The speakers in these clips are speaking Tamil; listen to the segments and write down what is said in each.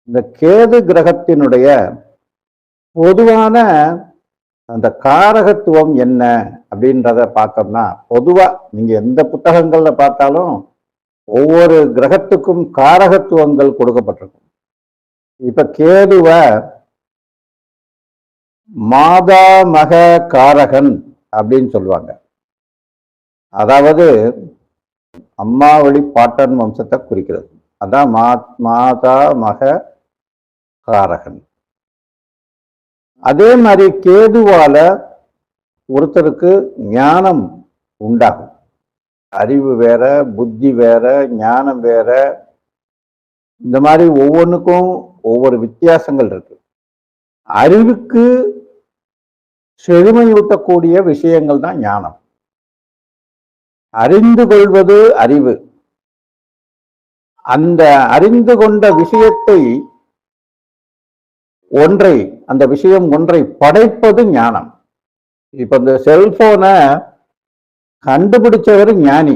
இந்த கேது கிரகத்தினுடைய பொதுவான அந்த காரகத்துவம் என்ன அப்படின்றத பார்த்தோம்னா, பொதுவா நீங்க எந்த புத்தகங்கள்ல பார்த்தாலும் ஒவ்வொரு கிரகத்துக்கும் காரகத்துவங்கள் கொடுக்கப்பட்டிருக்கும். இப்ப கேதுவ மாதா மக காரகன் அப்படின்னு சொல்லுவாங்க. அதாவது அம்மா வழி பாட்டன் வம்சத்தை குறிக்கிறது. அதான் மாதா மக காரகன். அதே மாதிரி கேதுவால ஒருத்தருக்கு ஞானம் உண்டாகும். அறிவு வேற, புத்தி வேற, ஞானம் வேற. இந்த மாதிரி ஒவ்வொன்றுக்கும் ஒவ்வொரு வித்தியாசங்கள் இருக்கு. அறிவுக்கு செழுமையூட்டக்கூடிய விஷயங்கள் தான் ஞானம். அறிந்து கொள்வது அறிவு. அந்த அறிந்து கொண்ட விஷயத்தை அந்த விஷயம் ஒன்றை படைப்பது ஞானம். இப்ப இந்த செல்போனை கண்டுபிடிச்சவர் ஞானி.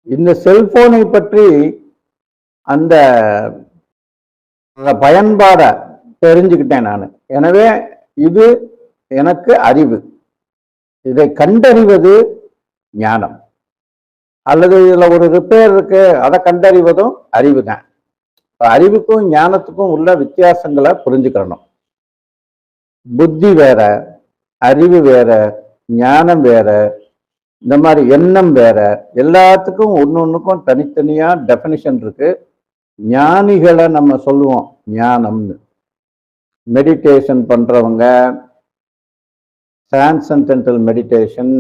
இந்த செல்போனை பற்றி அந்த பயன்பாட தெரிஞ்சுக்கிட்டேன் நான். எனவே இது எனக்கு அறிவு. இதை கண்டறிவது ஞானம். அல்லது இதுல ஒரு ரிப்பேர் இருக்கு, அதை கண்டறிவதும் அறிவு தான். அறிவுக்கும் ஞானத்துக்கும் உள்ள வித்தியாசங்களை புரிஞ்சுக்கணும். புத்தி வேற, அறிவு வேற, ஞானம் வேற, இந்த மாதிரி எண்ணம் வேற. எல்லாத்துக்கும் ஒன்னொன்னுக்கும் தனித்தனியா டெஃபினிஷன் இருக்கு. ஞானிகளை நம்ம சொல்லுவோம் ஞானம்னு. மெடிடேஷன் பண்றவங்க, டிரான்சென்டென்டல் மெடிடேஷன்,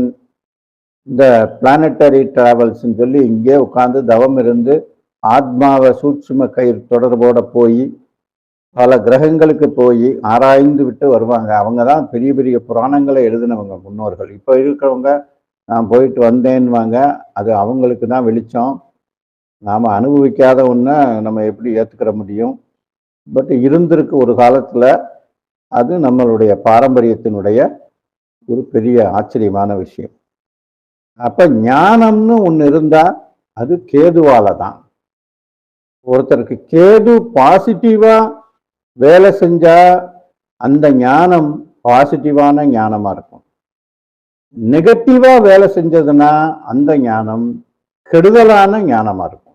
இந்த பிளானட்டரி டிராவல்ஸ் சொல்லி இங்கே உட்கார்ந்து தவம் இருந்து ஆத்மாவை சூட்சும கயிறு தொடர்போட போய் பல கிரகங்களுக்கு போய் ஆராய்ந்து விட்டு வருவாங்க. அவங்க தான் பெரிய பெரிய புராணங்களை எழுதினவங்க முன்னோர்கள். இப்போ இருக்கிறவங்க நான் போயிட்டு வந்தேன்னுவாங்க. அது அவங்களுக்கு தான் வெளிச்சம். நாம் அனுபவிக்காத ஒன்றை நம்ம எப்படி ஏற்றுக்கிற முடியும்? பட் இருந்திருக்கு ஒரு காலத்தில். அது நம்மளுடைய பாரம்பரியத்தினுடைய ஒரு பெரிய ஆச்சரியமான விஷயம். அப்ப ஞானம்னு ஒன்று இருந்தா அது கேதுவால தான். ஒருத்தருக்கு கேது பாசிட்டிவா வேலை செஞ்சா அந்த ஞானம் பாசிட்டிவான ஞானமா இருக்கும். நெகட்டிவா வேலை செஞ்சதுன்னா அந்த ஞானம் கெடுதலான ஞானமா இருக்கும்.